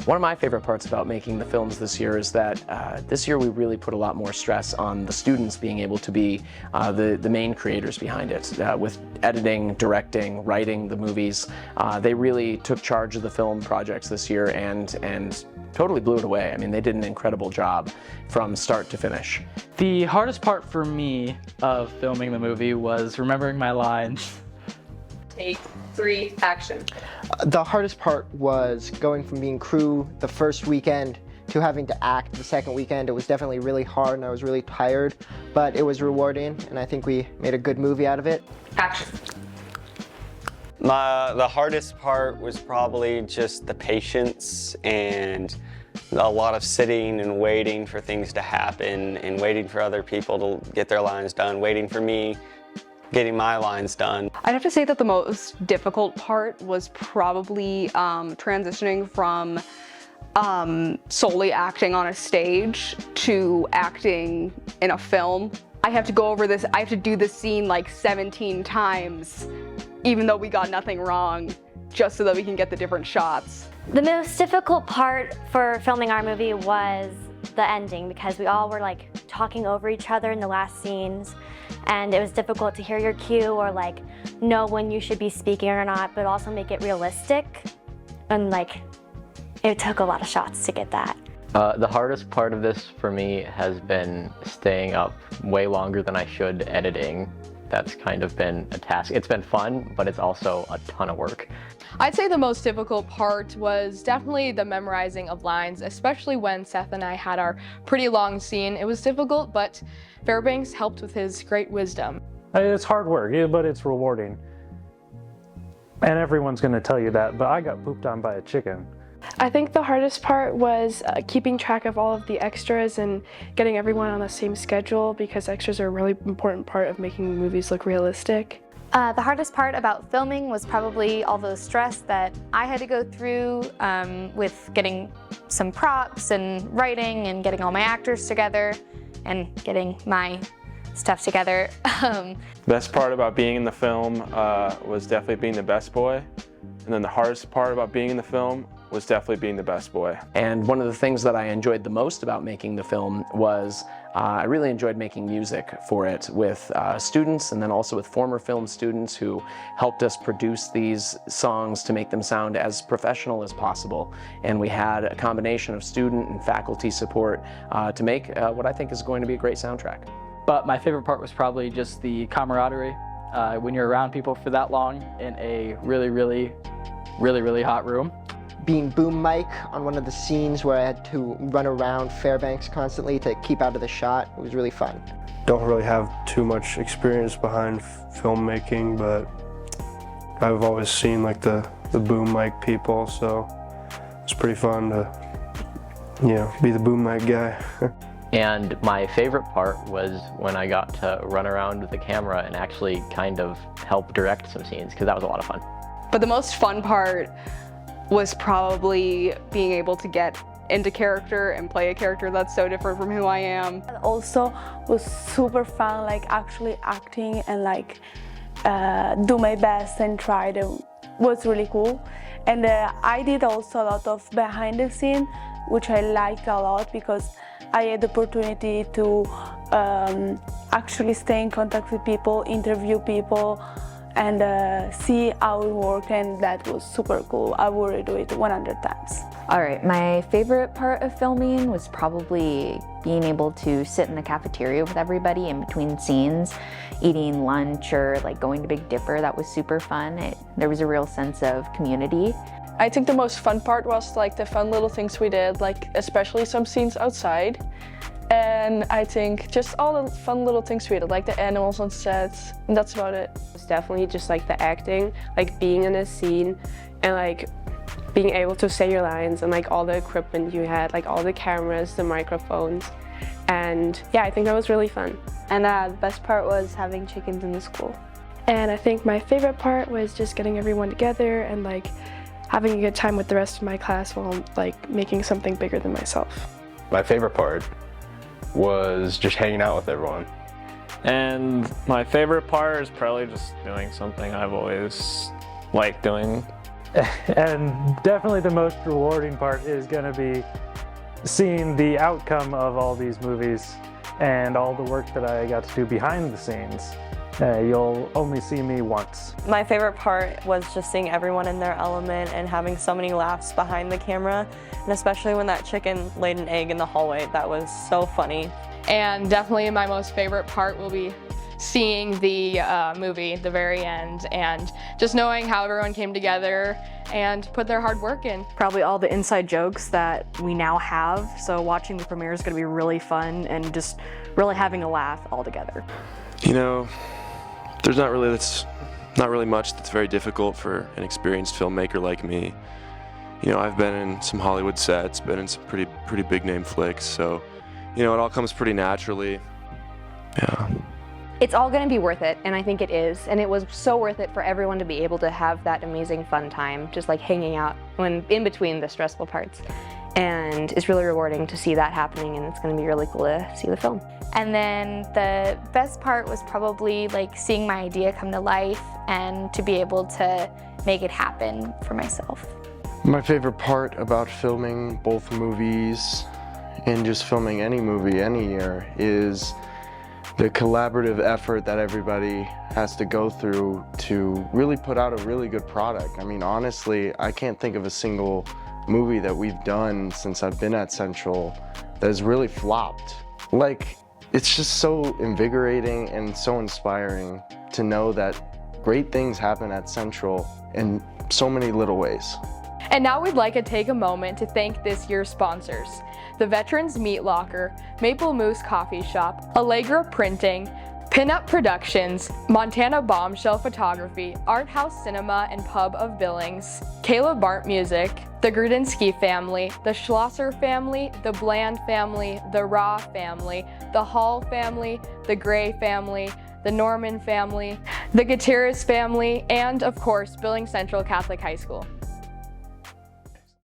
One of my favorite parts about making the films this year is that this year we really put a lot more stress on the students being able to be the main creators behind it. With editing, directing, writing the movies, they really took charge of the film projects this year and totally blew it away. I mean, they did an incredible job from start to finish. The hardest part for me of filming the movie was remembering my lines. Take 3, action. The hardest part was going from being crew the first weekend to having to act the second weekend. It was definitely really hard and I was really tired, but it was rewarding and I think we made a good movie out of it. Action. The hardest part was probably just the patience and a lot of sitting and waiting for things to happen and waiting for other people to get their lines done, waiting for me getting my lines done. I'd have to say that the most difficult part was probably transitioning from solely acting on a stage to acting in a film. I have to go over this, I have to do this scene like 17 times, even though we got nothing wrong, just so that we can get the different shots. The most difficult part for filming our movie was the ending, because we all were like talking over each other in the last scenes, and it was difficult to hear your cue or like know when you should be speaking or not, but also make it realistic, and like it took a lot of shots to get that. The hardest part of this for me has been staying up way longer than I should editing. That's kind of been a task. It's been fun, but it's also a ton of work. I'd say the most difficult part was definitely the memorizing of lines, especially when Seth and I had our pretty long scene. It was difficult, but Fairbanks helped with his great wisdom. It's hard work, but it's rewarding. And everyone's going to tell you that, but I got pooped on by a chicken. I think the hardest part was keeping track of all of the extras and getting everyone on the same schedule, because extras are a really important part of making movies look realistic. The hardest part about filming was probably all the stress that I had to go through with getting some props and writing and getting all my actors together and getting my stuff together. Best part about being in the film was definitely being the best boy. And then the hardest part about being in the film was definitely being the best boy. And one of the things that I enjoyed the most about making the film was I really enjoyed making music for it with students, and then also with former film students who helped us produce these songs to make them sound as professional as possible. And we had a combination of student and faculty support to make what I think is going to be a great soundtrack. But my favorite part was probably just the camaraderie. When you're around people for that long in a really hot room. Being boom mic on one of the scenes where I had to run around Fairbanks constantly to keep out of the shot, it was really fun. Don't really have too much experience behind filmmaking, but I've always seen like the boom mic people, so it's pretty fun to, be the boom mic guy. And my favorite part was when I got to run around with the camera and actually kind of help direct some scenes, because that was a lot of fun. But the most fun part was probably being able to get into character and play a character that's so different from who I am. It also was super fun, like actually acting and like do my best and try to, was really cool. And I did also a lot of behind the scene, which I liked a lot, because I had the opportunity to actually stay in contact with people, interview people, and see how it worked, and that was super cool. I would redo it 100 times. Alright, my favorite part of filming was probably being able to sit in the cafeteria with everybody in between scenes, eating lunch or like going to Big Dipper. That was super fun. There was a real sense of community. I think the most fun part was like the fun little things we did, like especially some scenes outside. And I think just all the fun little things we did, like the animals on sets, and that's about it. It's definitely just like the acting, like being in a scene and like being able to say your lines, and like all the equipment you had, like all the cameras, the microphones. And yeah, I think that was really fun. And the best part was having chickens in the school. And I think my favorite part was just getting everyone together and like having a good time with the rest of my class while like making something bigger than myself. My favorite part was just hanging out with everyone. And my favorite part is probably just doing something I've always liked doing, And definitely the most rewarding part is going to be seeing the outcome of all these movies and all the work that I got to do behind the scenes. You'll only see me once. My favorite part was just seeing everyone in their element and having so many laughs behind the camera, and especially when that chicken laid an egg in the hallway. That was so funny. And definitely my most favorite part will be seeing the movie, the very end, and just knowing how everyone came together and put their hard work in. Probably all the inside jokes that we now have, so watching the premiere is going to be really fun and just really having a laugh all together. You know, there's not really much that's very difficult for an experienced filmmaker like me. You know, I've been in some Hollywood sets, been in some pretty big name flicks, so you know, it all comes pretty naturally. Yeah. It's all going to be worth it, and I think it is. And it was so worth it for everyone to be able to have that amazing fun time, just like hanging out when in between the stressful parts. And it's really rewarding to see that happening, and it's going to be really cool to see the film. And then the best part was probably like seeing my idea come to life and to be able to make it happen for myself. My favorite part about filming both movies and just filming any movie any year is the collaborative effort that everybody has to go through to really put out a really good product. I mean, honestly, I can't think of a single movie that we've done since I've been at Central that has really flopped. Like, it's just so invigorating and so inspiring to know that great things happen at Central in so many little ways. And now we'd like to take a moment to thank this year's sponsors: the Veterans Meat Locker, Maple Moose Coffee Shop, Allegra Printing, Pinup Productions, Montana Bombshell Photography, Art House Cinema and Pub of Billings, Caleb Bart Music, the Grudinsky family, the Schlosser family, the Bland family, the Raw family, the Hall family, the Gray family, the Norman family, the Gutierrez family, and of course, Billings Central Catholic High School.